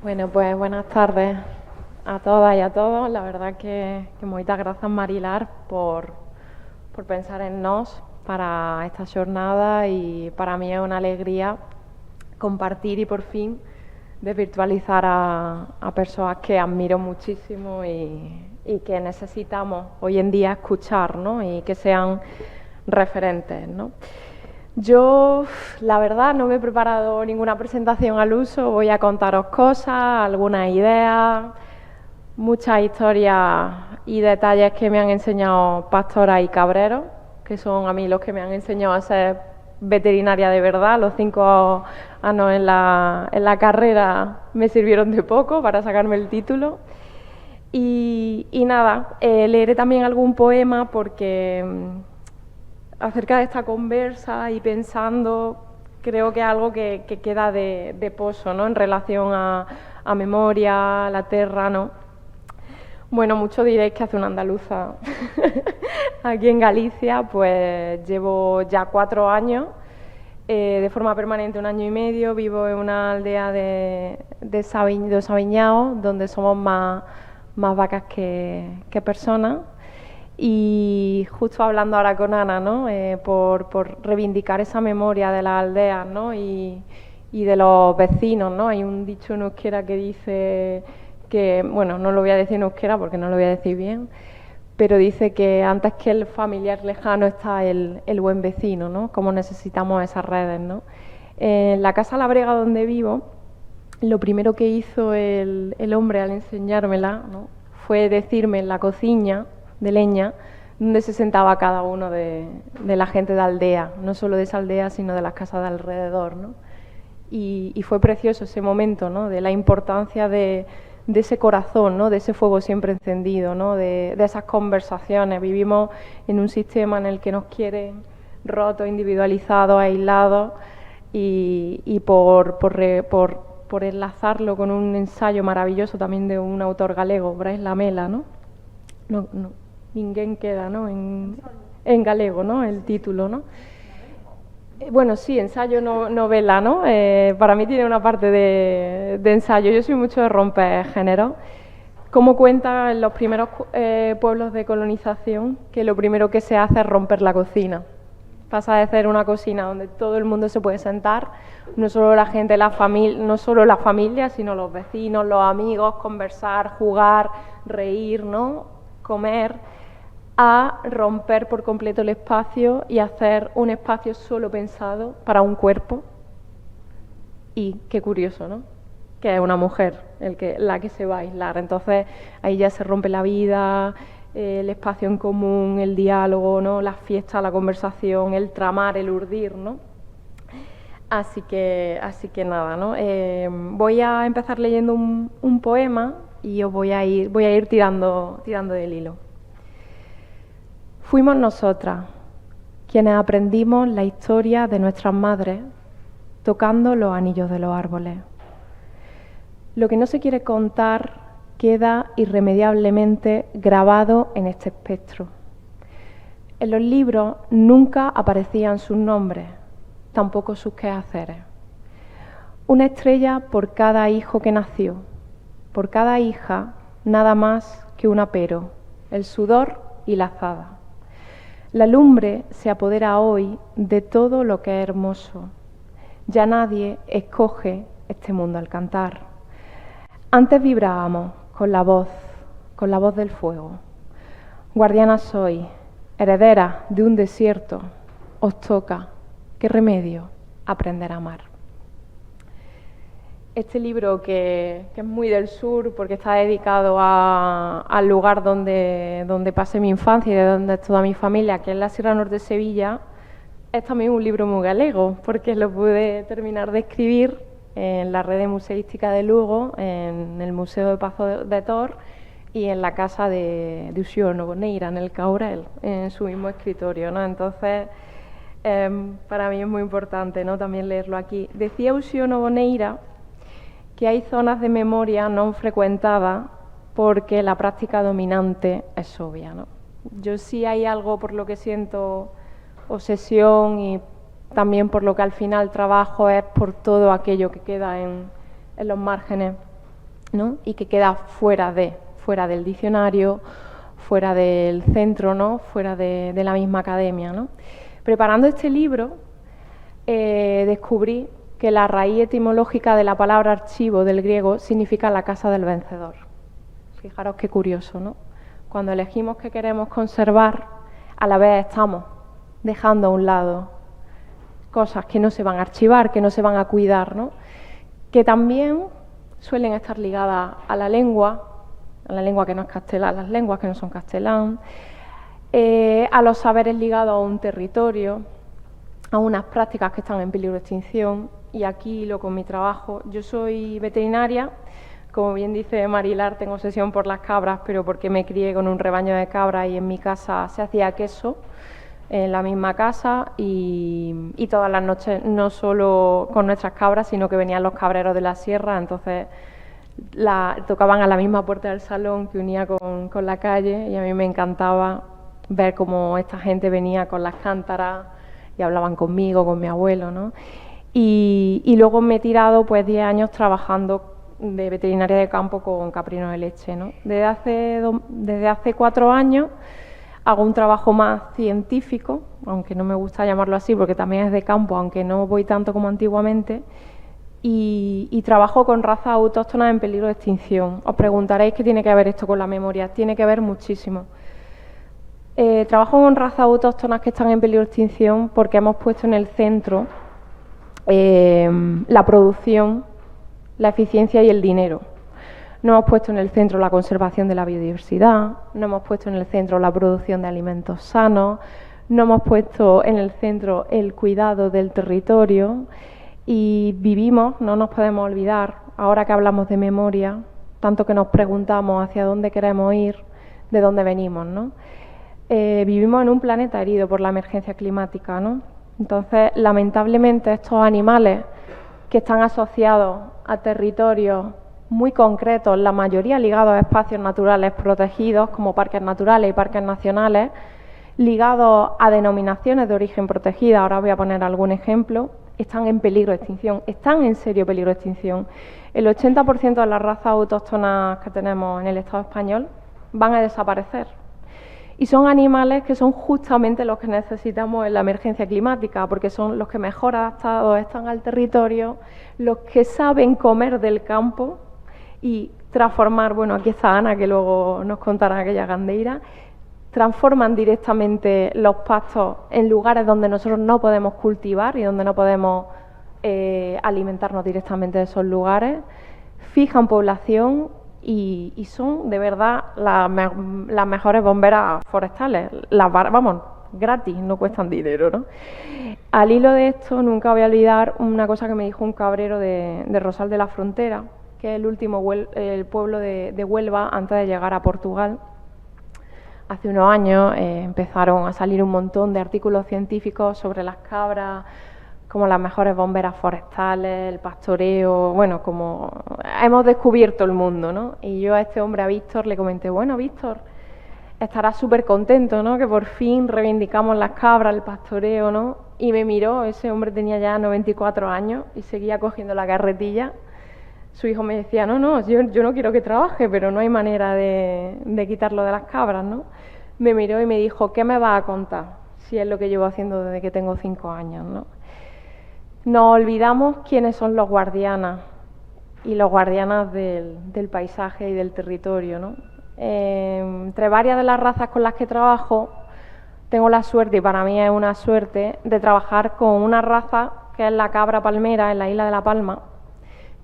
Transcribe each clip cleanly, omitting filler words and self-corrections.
Bueno, pues buenas tardes a todas y a todos. La verdad que moitas grazas, Marilar, por pensar en nós para esta xornada, e para mí é unha alegría compartir e por fin desvirtualizar a persoas que admiro muchísimo y que necesitamos hoy en día escuchar, ¿no? Y que sean referentes, ¿no? Yo, la verdad, no me he preparado ninguna presentación al uso, voy a contaros cosas, algunas ideas, muchas historias y detalles que me han enseñado Pastora y Cabrero, que son a mí los que me han enseñado a ser veterinaria de verdad. Los 5 años en la carrera me sirvieron de poco para sacarme el título. Y nada, leeré también algún poema porque acerca de esta conversa y pensando, creo que es algo que queda de pozo, ¿no? En relación a memoria, la terra, ¿no? Bueno, muchos diréis que hace una andaluza aquí en Galicia. Pues llevo ya 4 años, de forma permanente 1 año y medio. Vivo en una aldea de Sabiñao, donde somos más vacas que personas. Y justo hablando ahora con Ana, ¿no? Por reivindicar esa memoria de las aldeas, ¿no? Y de los vecinos, ¿no? Hay un dicho en euskera que dice que, bueno, no lo voy a decir en euskera porque no lo voy a decir bien, pero dice que antes que el familiar lejano está el buen vecino, ¿no? Cómo necesitamos esas redes, ¿no? En la casa labrega donde vivo, lo primero que hizo el hombre al enseñármela, ¿no? Fue decirme en la cocina de leña donde se sentaba cada uno de la gente de aldea, no solo de esa aldea, sino de las casas de alrededor, ¿no? Y fue precioso ese momento, ¿no? De la importancia de ese corazón, ¿no? De ese fuego siempre encendido, ¿no? De esas conversaciones. Vivimos en un sistema en el que nos quieren rotos, individualizados, aislados, y por enlazarlo con un ensayo maravilloso también de un autor galego, Brais Lamela, ¿no? No, ninguén queda, ¿no? En galego, ¿no? El título, ¿no? Bueno, sí, ensayo, novela, ¿no? Para mí tiene una parte de ensayo. Yo soy mucho de romper géneros. Como cuenta en los primeros pueblos de colonización, que lo primero que se hace es romper la cocina. Pasa de ser una cocina donde todo el mundo se puede sentar, no solo la gente, no solo la familia, sino los vecinos, los amigos, conversar, jugar, reír, ¿no? Comer, a romper por completo el espacio y hacer un espacio solo pensado para un cuerpo. Y qué curioso, ¿no? Que es una mujer la que se va a aislar. Entonces ahí ya se rompe la vida, el espacio en común, el diálogo, ¿no? Las fiestas, la conversación, el tramar, el urdir, ¿no? Así que nada, ¿no? Voy a empezar leyendo un poema y os voy a ir tirando del hilo. Fuimos nosotras quienes aprendimos la historia de nuestras madres tocando los anillos de los árboles. Lo que no se quiere contar queda irremediablemente grabado en este espectro. En los libros nunca aparecían sus nombres, tampoco sus quehaceres. Una estrella por cada hijo que nació, por cada hija nada más que un apero, el sudor y la azada. La lumbre se apodera hoy de todo lo que es hermoso. Ya nadie escoge este mundo al cantar. Antes vibrábamos con la voz del fuego. Guardiana soy, heredera de un desierto, os toca, qué remedio, aprender a amar. Este libro, que es muy del sur, porque está dedicado al lugar donde pasé mi infancia y de donde es toda mi familia, que es la Sierra Norte de Sevilla, es también un libro muy galego, porque lo pude terminar de escribir en la red museística de Lugo, en el Museo de Pazo de Tor y en la casa de Uxío Nogueira, en el Caurel, en su mismo escritorio, ¿no? Entonces, para mí es muy importante, ¿no? También leerlo aquí. Decía Uxío Nogueira que hay zonas de memoria no frecuentadas porque la práctica dominante es obvia, ¿no? Yo sí hay algo por lo que siento obsesión y también por lo que al final trabajo es por todo aquello que queda en los márgenes ¿no? Y que queda fuera del diccionario, fuera del centro, ¿no? Fuera de la misma academia, ¿no? Preparando este libro, descubrí que la raíz etimológica de la palabra archivo del griego significa la casa del vencedor. Fijaros qué curioso, ¿no? Cuando elegimos qué queremos conservar, a la vez estamos dejando a un lado cosas que no se van a archivar, que no se van a cuidar, ¿no? Que también suelen estar ligadas a la lengua que no es castellana, las lenguas que no son castellán, a los saberes ligados a un territorio, a unas prácticas que están en peligro de extinción. Y aquí lo con mi trabajo, yo soy veterinaria, como bien dice Marilar, tengo obsesión por las cabras, pero porque me crié con un rebaño de cabras y en mi casa se hacía queso, en la misma casa, y todas las noches, no solo con nuestras cabras, sino que venían los cabreros de la sierra, entonces tocaban a la misma puerta del salón que unía con la calle, y a mí me encantaba ver cómo esta gente venía con las cántaras y hablaban conmigo, con mi abuelo, ¿no? Y luego me he tirado pues 10 años trabajando de veterinaria de campo con caprinos de leche, ¿no? Desde hace 4 años hago un trabajo más científico, aunque no me gusta llamarlo así porque también es de campo, aunque no voy tanto como antiguamente, y trabajo con razas autóctonas en peligro de extinción. Os preguntaréis qué tiene que ver esto con la memoria. Tiene que ver muchísimo. Trabajo con razas autóctonas que están en peligro de extinción porque hemos puesto en el centro la producción, la eficiencia y el dinero. No hemos puesto en el centro la conservación de la biodiversidad, no hemos puesto en el centro la producción de alimentos sanos, no hemos puesto en el centro el cuidado del territorio, y vivimos, no nos podemos olvidar, ahora que hablamos de memoria, tanto que nos preguntamos hacia dónde queremos ir, de dónde venimos, ¿no? Vivimos en un planeta herido por la emergencia climática, ¿no? Entonces, lamentablemente, estos animales que están asociados a territorios muy concretos, la mayoría ligados a espacios naturales protegidos, como parques naturales y parques nacionales, ligados a denominaciones de origen protegida, ahora os voy a poner algún ejemplo, están en peligro de extinción, están en serio peligro de extinción. El 80% de las razas autóctonas que tenemos en el Estado español van a desaparecer. Y son animales que son justamente los que necesitamos en la emergencia climática, porque son los que mejor adaptados están al territorio, los que saben comer del campo y transformar, bueno, aquí está Ana, que luego nos contará aquella gandeira, transforman directamente los pastos en lugares donde nosotros no podemos cultivar y donde no podemos alimentarnos directamente de esos lugares, fijan población y son de verdad las mejores bomberas forestales, vamos, gratis, no cuestan dinero, ¿no? Al hilo de esto, nunca voy a olvidar una cosa que me dijo un cabrero de Rosal de la Frontera, que es el último el pueblo de Huelva antes de llegar a Portugal. Hace unos años empezaron a salir un montón de artículos científicos sobre las cabras, como las mejores bomberas forestales, el pastoreo, bueno, como hemos descubierto el mundo, ¿no? Y yo a este hombre, a Víctor, le comenté, bueno, Víctor, estarás súper contento, ¿no? Que por fin reivindicamos las cabras, el pastoreo, ¿no? Y me miró, ese hombre tenía ya 94 años y seguía cogiendo la carretilla. Su hijo me decía, no, yo no quiero que trabaje, pero no hay manera de quitarlo de las cabras, ¿no? Me miró y me dijo, ¿qué me vas a contar? Si es lo que llevo haciendo desde que tengo 5 años, ¿no? Nos olvidamos quiénes son los guardianas y los guardianas del paisaje y del territorio, ¿no? Entre varias de las razas con las que trabajo, tengo la suerte, y para mí es una suerte, de trabajar con una raza que es la cabra palmera en la isla de La Palma,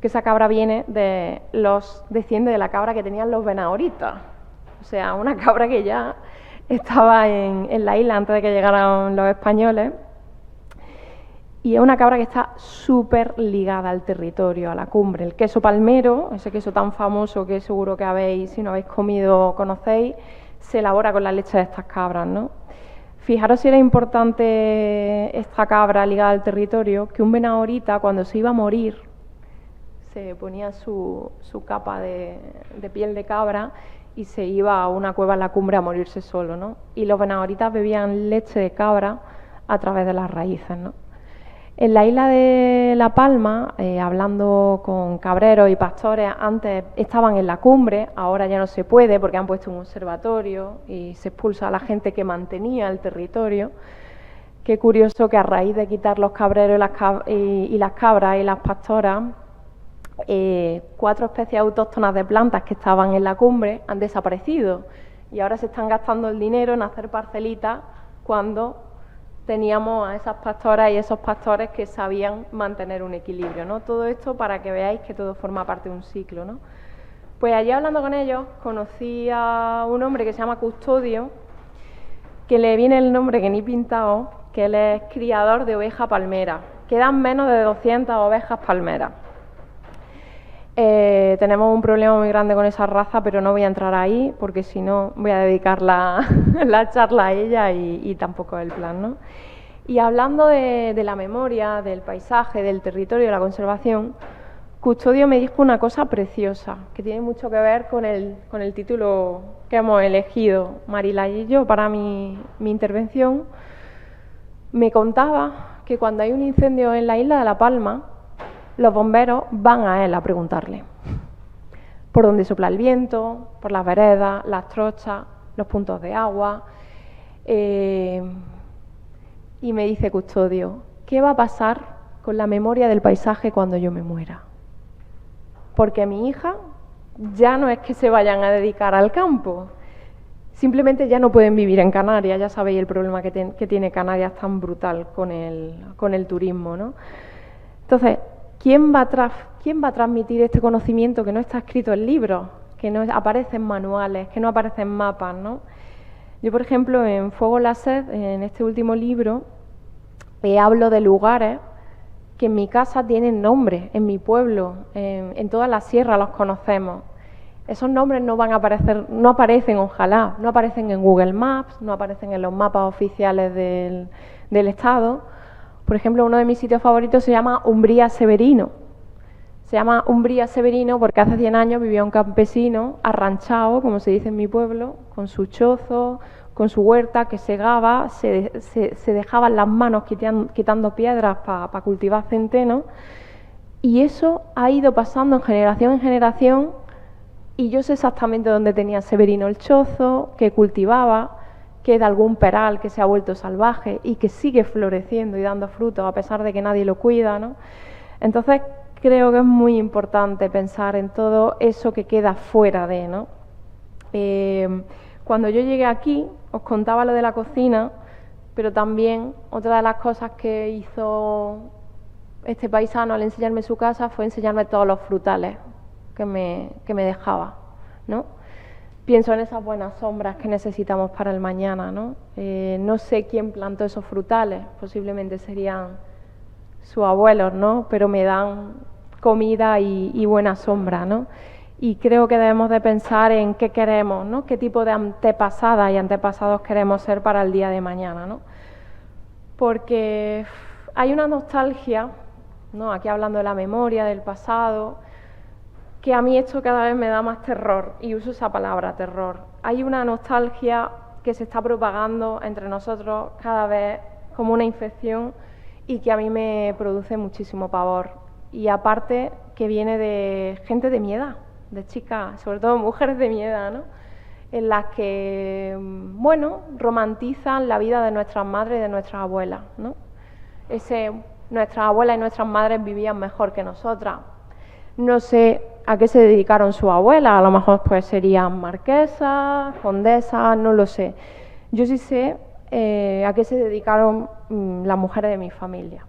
que esa cabra desciende de la cabra que tenían los venahoritas. O sea, una cabra que ya estaba en la isla antes de que llegaran los españoles. Y es una cabra que está súper ligada al territorio, a la cumbre. El queso palmero, ese queso tan famoso que seguro que habéis, si no habéis comido, conocéis, se elabora con la leche de estas cabras, ¿no? Fijaros si era importante esta cabra ligada al territorio, que un venahorita, cuando se iba a morir, se ponía su capa de piel de cabra y se iba a una cueva en la cumbre a morirse solo, ¿no? Y los venahoritas bebían leche de cabra a través de las raíces, ¿no? En la isla de La Palma, hablando con cabreros y pastores, antes estaban en la cumbre, ahora ya no se puede porque han puesto un observatorio y se expulsa a la gente que mantenía el territorio. Qué curioso que a raíz de quitar los cabreros y las cabras y las pastoras, 4 especies autóctonas de plantas que estaban en la cumbre han desaparecido y ahora se están gastando el dinero en hacer parcelitas cuando teníamos a esas pastoras y esos pastores que sabían mantener un equilibrio, ¿no? Todo esto para que veáis que todo forma parte de un ciclo, ¿no? Pues allí hablando con ellos conocí a un hombre que se llama Custodio, que le viene el nombre que ni pintado, que él es criador de oveja palmera. Quedan menos de 200 ovejas palmeras. Tenemos un problema muy grande con esa raza, pero no voy a entrar ahí porque si no voy a dedicar la charla a ella y tampoco es el plan, ¿no? Y hablando de la memoria, del paisaje, del territorio, de la conservación, Custodio me dijo una cosa preciosa que tiene mucho que ver con el título que hemos elegido, Marila y yo, para mi intervención. Me contaba que cuando hay un incendio en la isla de La Palma, los bomberos van a él a preguntarle por dónde sopla el viento, por las veredas, las trochas, los puntos de agua. Y me dice Custodio, ¿qué va a pasar con la memoria del paisaje cuando yo me muera? Porque mi hija ya no es que se vayan a dedicar al campo, simplemente ya no pueden vivir en Canarias, ya sabéis el problema que tiene Canarias tan brutal con el turismo, ¿no? Entonces, ¿quién va a transmitir este conocimiento que no está escrito en libros, que no aparece en manuales, que no aparece en mapas, ¿no? Yo, por ejemplo, en Fuego la Sed, en este último libro, hablo de lugares que en mi casa tienen nombre, en mi pueblo, en toda la sierra los conocemos. Esos nombres no van a aparecer, no aparecen, ojalá, no aparecen en Google Maps, no aparecen en los mapas oficiales del Estado. Por ejemplo, uno de mis sitios favoritos se llama Umbría Severino. Se llama Umbría Severino porque hace 100 años vivía un campesino arranchado, como se dice en mi pueblo, con su chozo, con su huerta que segaba, se dejaban las manos quitando piedras para cultivar centeno. Y eso ha ido pasando en generación, y yo sé exactamente dónde tenía Severino el chozo, que cultivaba, que de algún peral que se ha vuelto salvaje y que sigue floreciendo y dando frutos a pesar de que nadie lo cuida, ¿no? Entonces creo que es muy importante pensar en todo eso que queda fuera de, ¿no? Cuando yo llegué aquí os contaba lo de la cocina, pero también otra de las cosas que hizo este paisano al enseñarme su casa fue enseñarme todos los frutales que me dejaba, ¿no? Pienso en esas buenas sombras que necesitamos para el mañana, ¿no? No sé quién plantó esos frutales, posiblemente serían sus abuelos, ¿no? Pero me dan comida y buena sombra, ¿no? Y creo que debemos de pensar en qué queremos, ¿no? Qué tipo de antepasadas y antepasados queremos ser para el día de mañana, ¿no? Porque hay una nostalgia, ¿no? Aquí hablando de la memoria, del pasado, que a mí esto cada vez me da más terror, y uso esa palabra, terror. Hay una nostalgia que se está propagando entre nosotros cada vez como una infección y que a mí me produce muchísimo pavor. Y aparte que viene de gente de mi edad, de chicas, sobre todo mujeres de mi edad, ¿no? En las que, bueno, romantizan la vida de nuestras madres y de nuestras abuelas, ¿no? Nuestras abuelas y nuestras madres vivían mejor que nosotras. No sé a qué se dedicaron sus abuelas, a lo mejor pues serían marquesas, condesas, no lo sé. Yo sí sé a qué se dedicaron las mujeres de mi familia.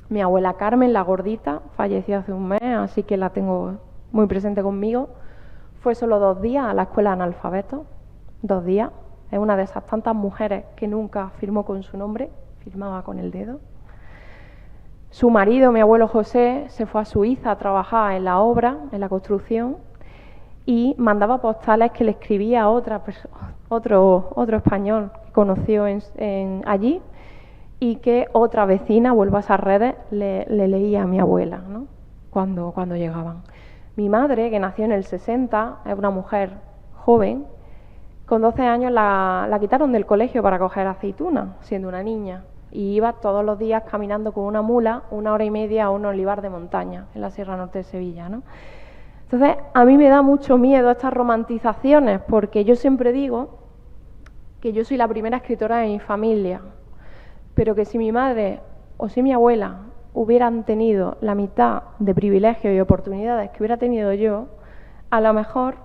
Mi abuela Carmen, la gordita, falleció hace un mes, así que la tengo muy presente conmigo. Fue solo 2 días a la escuela de analfabetos, 2 días. Es una de esas tantas mujeres que nunca firmó con su nombre, firmaba con el dedo. Su marido, mi abuelo José, se fue a Suiza a trabajar en la obra, en la construcción, y mandaba postales que le escribía a otro español que conoció allí, y que otra vecina, vuelvo a esas redes, le leía a mi abuela, ¿no? cuando llegaban. Mi madre, que nació en el 60, es una mujer joven. Con 12 años la quitaron del colegio para coger aceitunas, siendo una niña. y iba todos los días caminando con una mula 1 hora y media a un olivar de montaña en la Sierra Norte de Sevilla, ¿no? Entonces, a mí me da mucho miedo estas romantizaciones, porque yo siempre digo que yo soy la primera escritora de mi familia, pero que si mi madre o si mi abuela hubieran tenido la mitad de privilegios y oportunidades que hubiera tenido yo, a lo mejor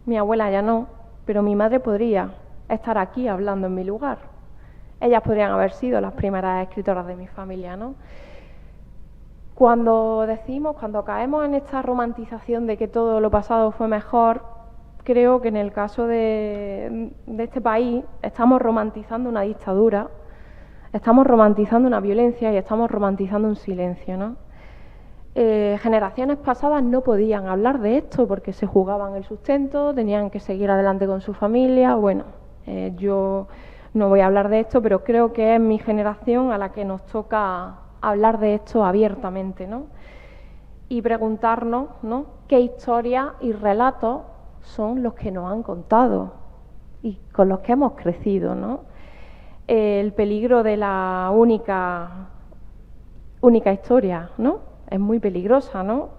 mi abuela ya no, pero mi madre podría estar aquí hablando en mi lugar. Ellas podrían haber sido las primeras escritoras de mi familia, ¿no? Cuando caemos en esta romantización de que todo lo pasado fue mejor, creo que en el caso de este país estamos romantizando una dictadura, estamos romantizando una violencia y estamos romantizando un silencio, ¿no? Generaciones pasadas no podían hablar de esto porque se jugaban el sustento, tenían que seguir adelante con su familia. Bueno, yo no voy a hablar de esto, pero creo que es mi generación a la que nos toca hablar de esto abiertamente, ¿no? Y preguntarnos, ¿no?, qué historias y relatos son los que nos han contado y con los que hemos crecido, ¿no? El peligro de la única historia, ¿no? Es muy peligrosa, ¿no?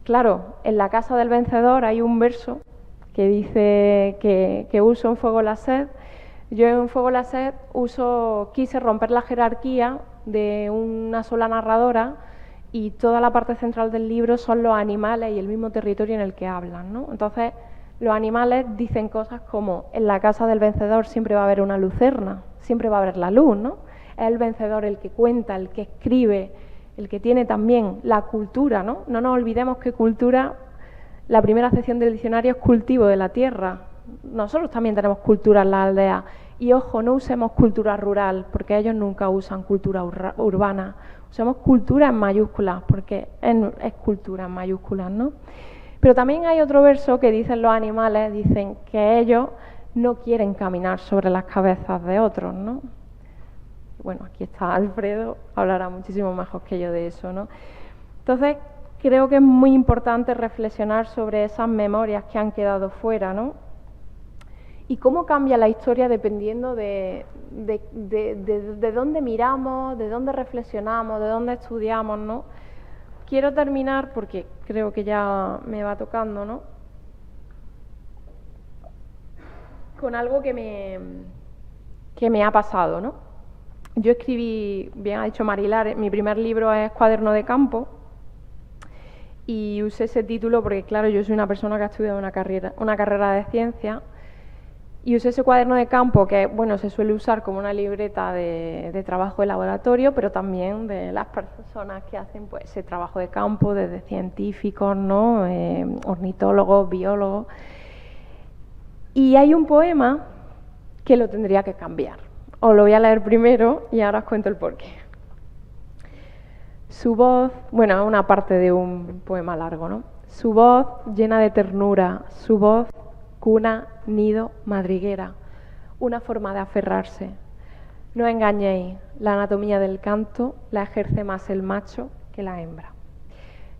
Claro, en La casa del vencedor hay un verso que dice que uso en Fuego la sed. Yo en Fuego la sed quise romper la jerarquía de una sola narradora y toda la parte central del libro son los animales y el mismo territorio en el que hablan, ¿no? Entonces, los animales dicen cosas como: en la casa del vencedor siempre va a haber una lucerna, siempre va a haber la luz, ¿no? Es el vencedor el que cuenta, el que escribe, el que tiene también la cultura, ¿no? No nos olvidemos que cultura, la primera acepción del diccionario es cultivo de la tierra. Nosotros también tenemos cultura en las aldeas. Y ojo, no usemos cultura rural, porque ellos nunca usan cultura urbana. Usemos cultura en mayúsculas, porque es cultura en mayúsculas, ¿no? Pero también hay otro verso que dicen los animales, dicen que ellos no quieren caminar sobre las cabezas de otros, ¿no? Bueno, aquí está Alfredo, hablará muchísimo mejor que yo de eso, ¿no? Entonces, creo que es muy importante reflexionar sobre esas memorias que han quedado fuera, ¿no? Y cómo cambia la historia dependiendo de dónde miramos, de dónde reflexionamos, de dónde estudiamos, ¿no? Quiero terminar, porque creo que ya me va tocando, ¿no?, con algo que me ha pasado, ¿no? Yo escribí, bien ha dicho Marilar, mi primer libro es Cuaderno de campo, y usé ese título porque, claro, yo soy una persona que ha estudiado una carrera de ciencia, y usé ese cuaderno de campo que, bueno, se suele usar como una libreta de trabajo de laboratorio, pero también de las personas que hacen pues ese trabajo de campo, desde científicos, ¿no?, ornitólogos, biólogos. Y hay un poema que lo tendría que cambiar. Os lo voy a leer primero y ahora os cuento el porqué. Su voz, bueno, es una parte de un poema largo, ¿no? Su voz llena de ternura, su voz cuna, nido, madriguera, una forma de aferrarse. No engañéis, la anatomía del canto la ejerce más el macho que la hembra.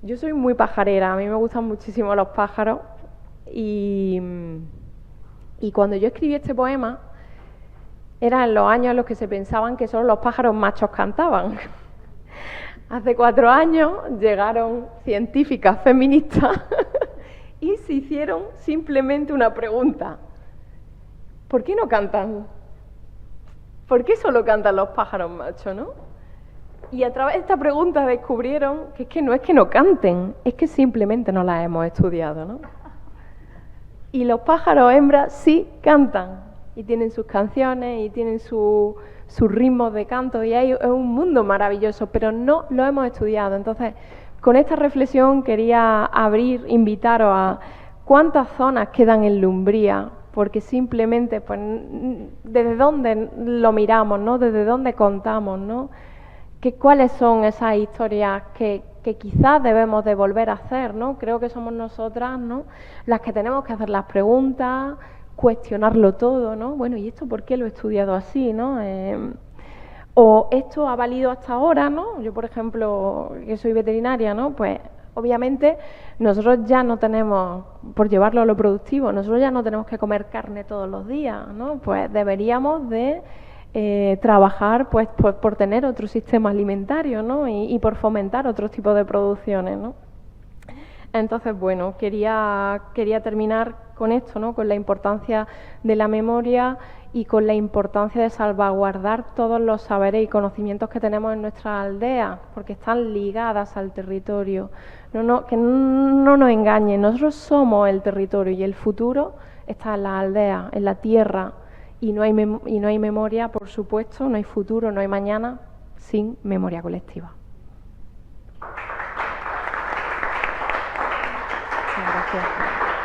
Yo soy muy pajarera, a mí me gustan muchísimo los pájaros y cuando yo escribí este poema eran los años en los que se pensaban que solo los pájaros machos cantaban. Hace 4 años llegaron científicas feministas y se hicieron simplemente una pregunta: ¿por qué no cantan? ¿Por qué solo cantan los pájaros machos, no? Y a través de esta pregunta descubrieron que es que no es que no canten, es que simplemente no las hemos estudiado, ¿no? Y los pájaros hembras sí cantan y tienen sus canciones y tienen sus ritmos de canto y es un mundo maravilloso, pero no lo hemos estudiado. Entonces, con esta reflexión quería invitaros a cuántas zonas quedan en Lumbría, porque simplemente, pues, desde dónde lo miramos, ¿no?, desde dónde contamos, ¿no?, cuáles son esas historias que quizás debemos de volver a hacer, ¿no? Creo que somos nosotras, ¿no?, las que tenemos que hacer las preguntas, cuestionarlo todo, ¿no? Bueno, ¿y esto por qué lo he estudiado así, no? O esto ha valido hasta ahora, ¿no? Yo, por ejemplo, que soy veterinaria, ¿no?, pues obviamente nosotros ya no tenemos, por llevarlo a lo productivo, nosotros ya no tenemos que comer carne todos los días, ¿no? Pues deberíamos de trabajar pues, por tener otro sistema alimentario, ¿no? Y por fomentar otros tipos de producciones, ¿no? Entonces, bueno, quería terminar con esto, ¿no? Con la importancia de la memoria y con la importancia de salvaguardar todos los saberes y conocimientos que tenemos en nuestra aldea, porque están ligadas al territorio. Que no nos engañen, nosotros somos el territorio y el futuro está en la aldea, en la tierra, y no hay memoria, por supuesto, no hay futuro, no hay mañana sin memoria colectiva. Gracias.